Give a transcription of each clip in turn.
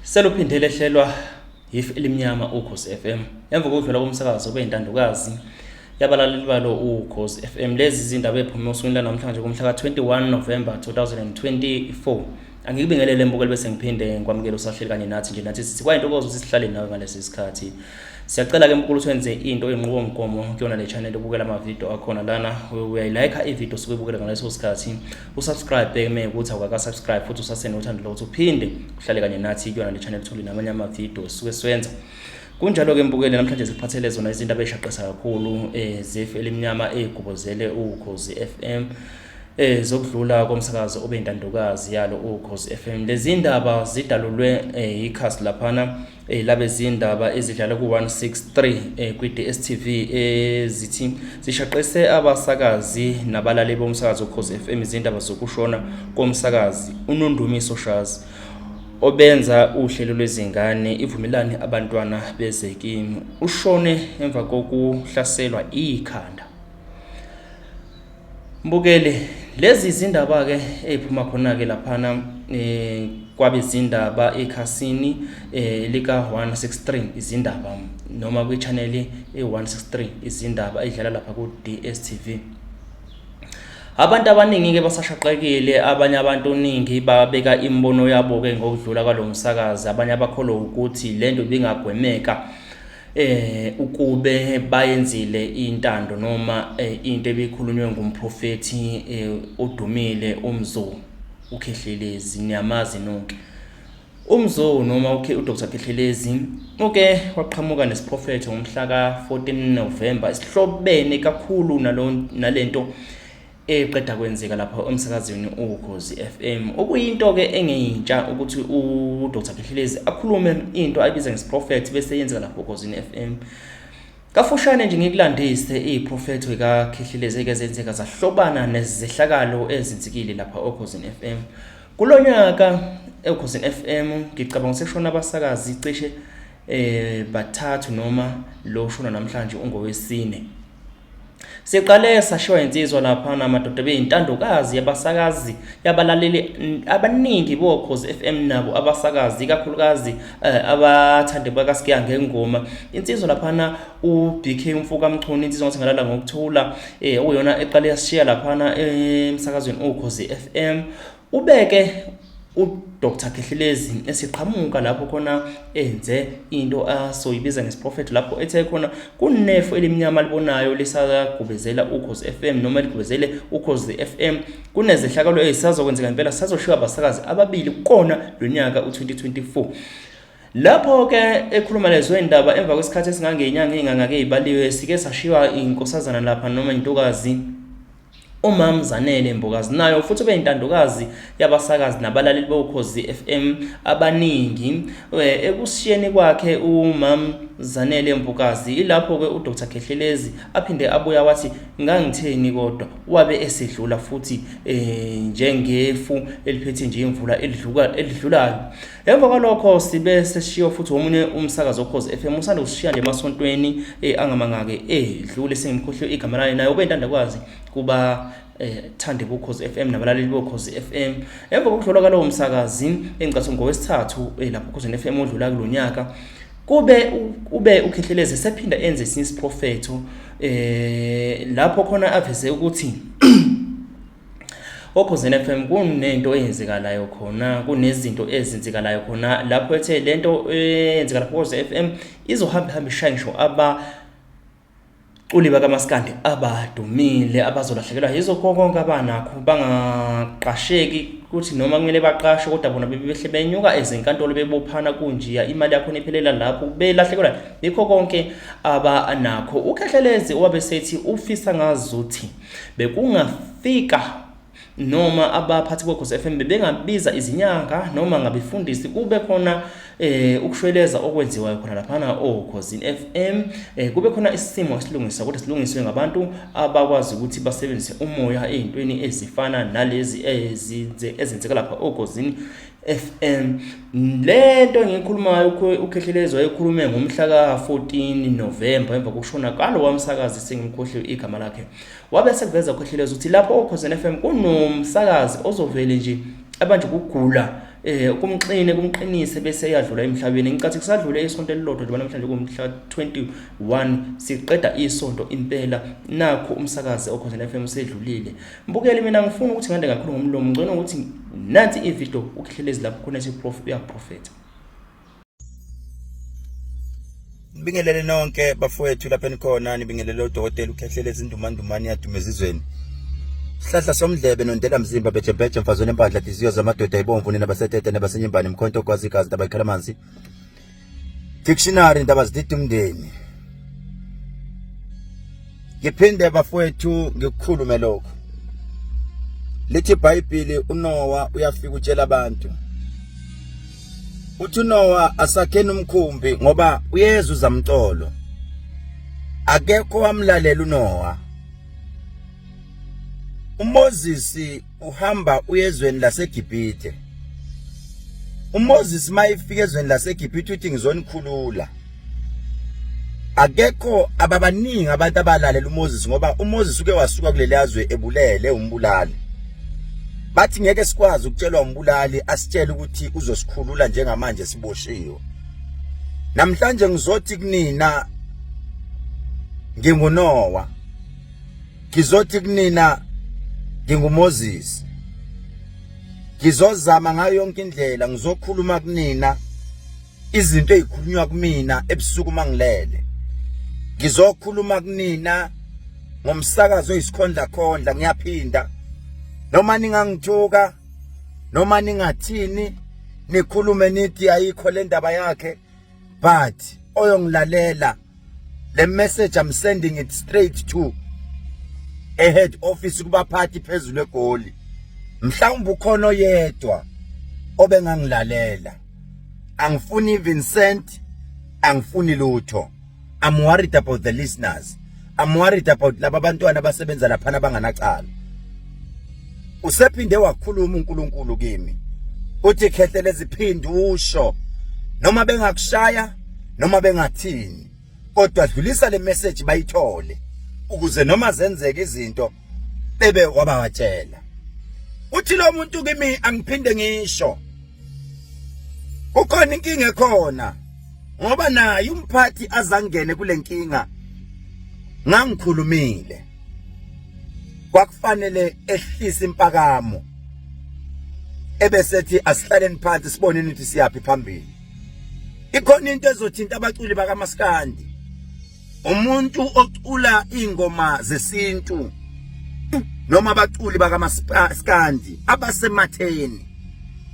Seluphindele hlelwa if elimnyama Ukhozi FM. Emva kokudlula komsakazo beyintandokazi yabalaleli balo Ukhozi FM. Lezi izindaba ephuma osukwini namhlanje kumhla ka21 November 2024. Angikubingelele mbukeli bese ngiphinde ngikwamukele usahleli kanye nathi nje nathi sithi kwayintokozo sihlale nawe ngalesi sikhathi. Siyacela ke mbukeli uthenze into enqubomgomo kuyona le channel ubukela ama video akhona lana uyayilike ivideo sokubukela ngaleso sikhathi. Usubscribe ukuthi awaka subscribe futhi usasene uthando ukuthi uphinde uhlale kanye nathi kuyona le channel uthole namanye ama video suke siwenza. Kunjalo ke mbukeli namhlanje sikuphathele zona izindaba ezishaqisa kakhulu zefu elimnyama egubozele Ukhozi FM. Zokudlula komsakazo obeyintandokazi yalo Ukhozi FM. Lezi ndaba zidalulwe ikhasi laphana labe zindaba ezidlala ku163 kwi DStv ezithi zishaqise abasakazi nabalaleli bomsakazo Ukhozi FM izindaba zokushona komsakazi uNondumiso Shazi obenza uhlelo lwezingane ivumelane abantwana bezekimi ushone emva kokuhlaselwa ikhanda. Mbukele lezi izindaba ke eziphuma khona ke laphana kwabe izindaba ekhasini lika 163 izindaba noma kwi channel e163 izindaba edlala lapha ku DStv. Abantu abaningi ke basashaqekile, abanye abantu oningi babeka imbono yabo ke ngokudlula kwalomsakazi, abanye abakholwa ukuthi lento bingagwemeka ukube bayenzile intando noma into ebikhulunywe ngumprofeti odumile uMzo uKhehlelezi. Niyamazi nonke uMzo noma uDr Khehlelezi waqhamuka nesiprofethi ngomhla ka14 November esihlobene kakhulu nalento eqeda kwenzeka lapha emsakazweni Ukhozi FM. Okuyinto ke engeyintsha ukuthi uDr Khehlelezi akhulume into ayibiza ngesiprofethi bese yenzeka lapha Ukhozi FM. Kafushane nje ngikulandise iprofethi kaKhehlelezi ekezenzeka zahlobana nezehlakalo ezinzikile lapha Ukhozi FM. Kulonyaka Ukhozi FM ngicabanga seshona abasakazi cishe bathathu noma lo shona namhlanje ungowesine. Siqale sashiwa insizwa lapha namadoda beyintandokazi yabasakazi yabalaleli abaningi boKhozi FM nabo abasakazi kakhulukazi abathande bakaSkiya ngengoma. Insizwa lapha uBK Mfuka Mchunu, insizwa ngalala ngokuthula uyona eqale yashiya lapha emsakazweni Ukhozi FM. Ubeke uDr Khehlelezi esiqhamuka lapho khona enze into asoyibiza ngesiprofethi lapho ethe khona kunefu elimnyama libonayo lisagubezela Ukhozi FM noma ligubezele Ukhozi FM. Kunezehlakalo ezisazokwenzeka impela sazoshiwa abasakazi ababili kona lonyaka u2024. Lapho ke ekhuluma lezo indaba emva kwesikhathi esingangenyanga ingangake izibaliwe sike sashiwa inkosazana lapha noma intokazi uMam Zanele Mbokazi, nayo futhi beyintandokazi yabasakazi nabalaleli boKhozi FM abaningi. Ekusishiyeni kwakhe uMam Zanele Mbokazi ilapho ke uDr Khehlelezi aphinde abuya wathi ngangitheni kodwa wabe esedlula futhi njengefu eliphethe nje imvula elidlulayo. Emva kwalokho sibe seshiyo futhi omunye umsakazi woKhozi FM usanda kushiya nje emasontweni angamangake edlule sengimkhohle igama layo nayo beyintandakwazi kuba thande boKhozi FM nabalaleli boKhozi FM. Emva kokudlula kwalowo umsakazi engicathi ngowesithathu lapho uKhozi FM odlula kulonyaka ube uKhehlelezi sephinda enze isiprofetho lapho khona aveze ukuthi Ukhozi FM kunento eyenzekalayo khona, kunezinto ezenzekalayo khona lapho ethe lento eyenzeka lapho Ukhozi FM izohamba ishayinsho uli bakaMaskandi abadumile abazolahlekelwa yizo konke abanakho bangaqasheki ukuthi noma kumele baqashe kodwa bona bebehle benyuka ezinkantolo bebophana kunjiya imali yakho iphelela lapho belahlekelwa yikho konke abanakho. uKhehlelezi wabe sethi ufisa ngazuthi bekungafika noma abaphathi boKhozi FM bengabiza izinyanga noma ngabefundisi kube khona ukushweleza okwenziwayo khona lapha Ukhozi FM. Kube khona isimo esilungisa kodwa silungiswe ngabantu abakwazi ukuthi basebenzise umoya ezintweni ezifana nalezi ezenzeka lapha Ukhozi FM. Lento ngikhulumayo uKhehlelezi wayekhulume ngomhla ka14 November emva kokushona kwalo wamsakazi sengimkhohle igama lakhe. Wabe sekuveza uKhehlelezi ukuthi lapho Ukhozi FM kunomsakazi ozovele nje abanje ukugula kumqinise bese yadlula emhlabeni. Ngicathi kusadlule isonto elilodwa nje namhlanje kumhla 21 siqeda isonto impela. Nakho umsakazi okhosini FM usedlulile. Mbukeli, mina ngifuna ukuthi ngande kakhulu ngomlomo, ngicela ukuthi nansi ivideo ukuhlelezi lapho khona uyaprofeta. Nibingelele nonke bafowethu lapha nikhona, nibingelele uDokotela uKhehlelezi Ndumandumane yadumezizweni. Sihlahla somdlebe nondela mzimba bejebheje mfazweni empahla diziyo zamadoda ibomvu nina basetete nabasenyembani mkhonto kwazi igazi ndaba ikhalamanzi. Dictionary ndaba zidithi umndeni. Ngiphinde bafowethu ngikukhulume lokho. Lithi iBhayibheli uNoah uyafika utshela abantu. Uthi uNoah asakheni umkhumbi ngoba uyeza uzamtolo. Akekho wamlalela uNoah. uMoses uhamba uyezweni laseGibhithe. uMoses mayifika ezweni laseGibhithe uthi ngizonikhulula. Akekho ababaningi abantu abalalela uMoses ngoba uMoses uke wasuka kuleli yazwe ebulele umbulali. Bathi ngeke sikwazi ukutshelwa umbulali asitshele ukuthi uzosikhulula njengamanje siboshiwe. Namhlanje ngizothi kunina nginguNoah. Ngizothi kunina nginguMoses. Ngizozama ngayo yonke indlela ngizokhuluma kunina izinto ezikhulunywa kumina ebusuku mangilele. Ngizokhuluma kunina ngomsakazo oyisikhondla khondla ngiyaphinda. Noma ningangithuka noma ningathini nikhulume nithi ayikho le ndaba yakhe, but oyongilalela le message I'm sending it straight to a head office kubaphathi phezulu egoli. Mhlawumbe ukhona oyedwa obengangilalela. Angifuni Vincent, angifuni lutho. I'm worried about the listeners. I'm worried about laba bantwana abasebenza lapha abanganacala. Usephinde wakhuluma uNkulunkulu kimi. Uthi Khehlelezi phinde usho noma bengakushaya noma bengathini. Kodwa dlulisa le message bayithole ukuze noma zenzeke izinto bebe wabawatshela. Uthi lo muntu kimi angiphinde ngisho. Kukhona inkinga ekhona. Ngoba naye umphathi azangene kule nkinga. Ngangikhulumile. Kwakufanele ehlisa impakamo. Ebesethi asihlaleni phansi siboneni ukuthi siyapi phambili. Ikhona into ezothinta abaculi bakaMaskandi. Umuntu ocula ingoma zesintu noma abaculi bakaMaskandi abasematheni.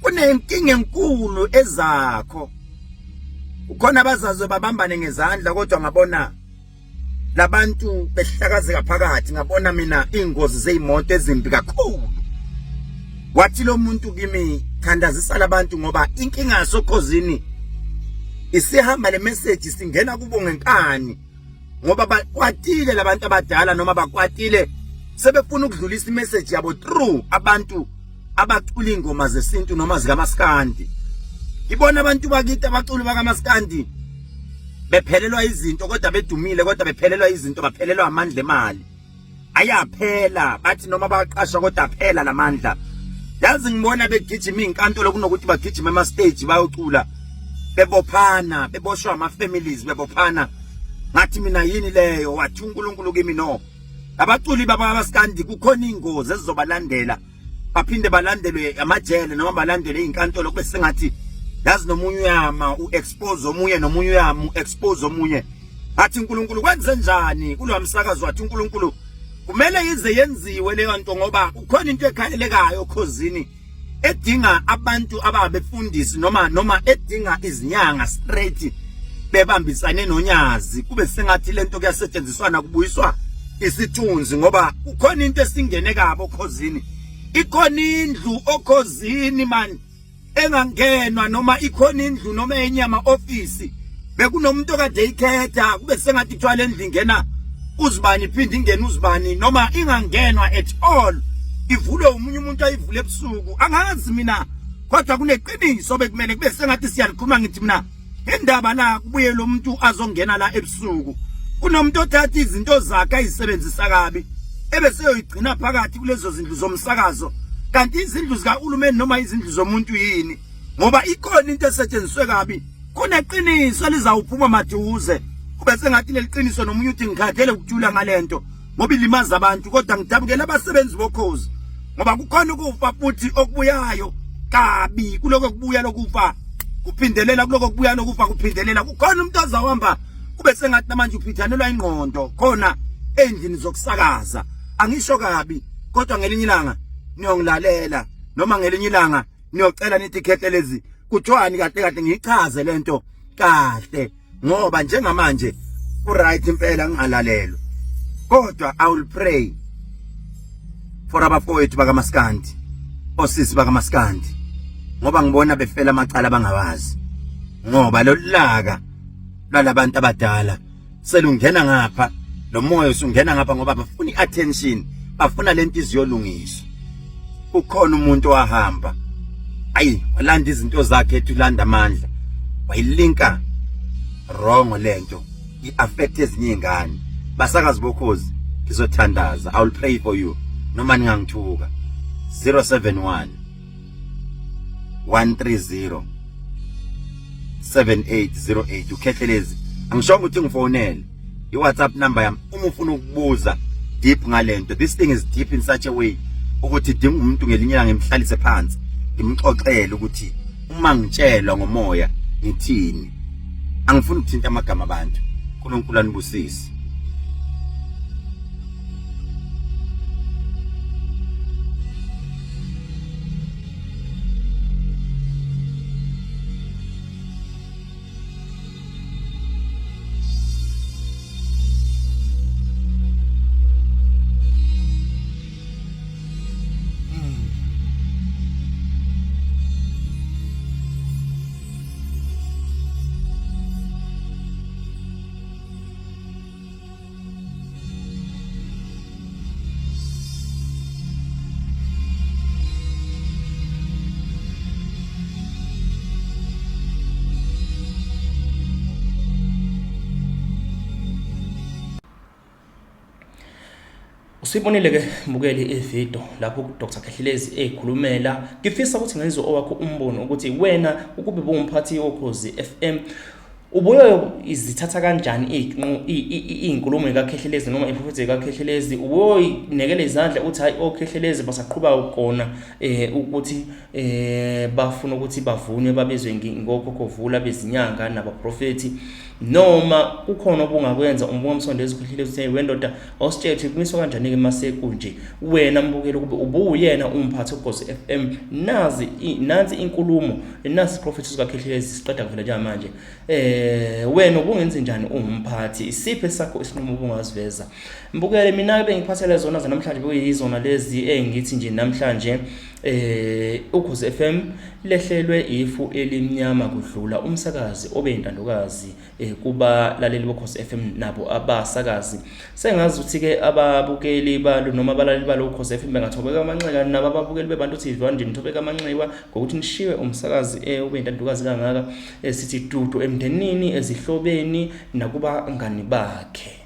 Kunenkinga enkulu ezakho. Ukhona abazazwe babambane ngezandla kodwa ngabona labantu behlakazeka phakathi, ngabona mina ingozi zeimoto ezimbi kakhulu. Wathi lo muntu kimi thandazisa labantu ngoba inkinga yasokhozini isihamba le message singena kubo ngenkani ngoba bakwatile labantu abadala noma bakwatile sebefuna ukudlulisa imessage yabo through abantu abacula ingoma zesintu noma zikaMaskandi. Ibona abantu bakithi abaculi bakaMaskandi bephelelwa izinto kodwa bedumile kodwa bephelelwa izinto baphelelwa amandla emali. Ayaphela bathi noma baqasha kodwa aphela lamandla. Yazi ngibona begijima inkantolo kunokuthi bagijima ema stage bayocula bebophana beboshwa ama families bebophana. Ngathi mina yini leyo wathi uNkulunkulu kimi no. Abaculi bakaMaskandi kukhona ingozi ezizobalandela baphinde balandelwe amajele noma balandelwe inkantolo kube sengathi yazi nomunye uyama uexpose omunye nomunye uyama uexpose omunye. Athi uNkulunkulu kwenze njani kulo msakazo wathi uNkulunkulu kumele ize yenziwe leyo nto ngoba ukhona into ekhalelekayo khosini edinga abantu ababefundisi noma edinga izinyanga straight bebambisane nonyazi kube sengathi lento kuyasetshenziswana kubuyiswa isithunzi ngoba ukhona into esingene kabo khosini. Ikhona indlu okhosini man engangenwa noma ikhona indlu noma enyama office bekunomuntu okade ikhetha kube sengathi kuthiwa le ndlu ingena uzibani iphinde ingene uzibani noma ingangenwa at all ivulwe umunye umuntu ayivule ebusuku. Angazi mina kodwa kuneqiniso bekumele kube sengathi siyalikhuluma ngithi mina indaba la kubuye lo muntu azongena la ebusuku kunomuntu othatha izinto zakhe ayisebenzisa kabi ebese yoyigcina phakathi kulezo zindlu zomsakazo. Kanti izindlu zikaHulumeni noma izindlu zomuntu yini ngoba ikhona into esetshenziswe kabi kuneqiniso lizawuphuma maduze kube sengathi leliqiniso nomunye uthi ngikhathele ukujula ngalento ngoba ilimaza abantu kodwa ngidabukela abasebenzi bokhozi ngoba kukhona ukufa futhi okubuyayo kabi kuloko kubuya lokufa kuphindelela kuloko kubuya lokufa kuphindelela kukhona umuntu ozawahamba kube sengathi namanje uphithanelwa ingqondo khona endlini zokusakaza angisho kabi kodwa ngelinye ilanga niyongilalela noma ngelinye ilanga niyocela nithi Khehlelezi kuthiwani kahle kahle ngichaze lento kahle ngoba njengamanje ku-right impela ngingalalelo kodwa I will pray for abafowethu bakaMaskandi osisi bakaMaskandi ngoba ngibona befela amacala bangawazi ngoba lolaka lalabantu abadala selungena ngapha lo moya usungena ngapha ngoba bafuna iattention bafuna lento iziyolungiswa ukhona umuntu wahamba ayi walanda izinto zakhe etulanda amandla wayilinka wrong lento iaffect ezinye ingane basakazi bokhozi ngizothandaza I will pray for you noma ningangithuka 071 130 7808 uKhehlelezi angisho ukuthi ngifonele iWhatsApp number yami uma ufuna ukubuza deep ngalento this thing is deep in such a way ukuthi dinga umuntu ngelinye ilanga ngimhlalise phansi ngimxoxele ukuthi uma ngitshelwa ngomoya ngithini angifuni ukuthinta amagama abantu uNkulunkulu anibusise Usibonile ke mbukeli evideo lapho Dr. Khehlelezi ekhulumela ngifisa ukuthi ngenze owakho umbono ukuthi wena ukube bungumphathi wokhozi FM ubuye izithatha kanjani izinkulumo kaKhehlelezi noma iprofethi kaKhehlelezi ubuye nekele izandla uthi hayi oKhehlelezi basaqhubeka ukona ukuthi bafuna ukuthi bavunwe babezwe ngokhovula bezinyanga nabaprofeti noma kukhona obungakwenza umbongamsondezi Khehlelezi uthi wendoda awusitshela kumiswa kanjani ke maseku nje wena mbukeli kube ubuyena umphathi wokhozi FM nansi inkulumo nasi iprofethi kaKhehlelezi siqeda kuvela nje manje wena ubungenze njani ungumphathi isiphe sakho isinqumo ubungaziveza mbukele mina bengiphathele zona namhlanje bekuyizona lezi engithi nje namhlanje ukhozi FM lehlelwe ifu elimnyama kudlula umsakazi obeyintandokazi kuba laleli bokhozi FM nabo abasakazi sengazi ukuthi ke ababukeli balo noma abalaleli balo ukhozi FM bengathobeka amanxeba nabo ababukeli bebantu TV nje nithobeka amanxeba ngokuthi nishiwe umsakazi obeyintandokazi kangaka sithi dudu emndenini ezihlobeni nakuba ngani bakhe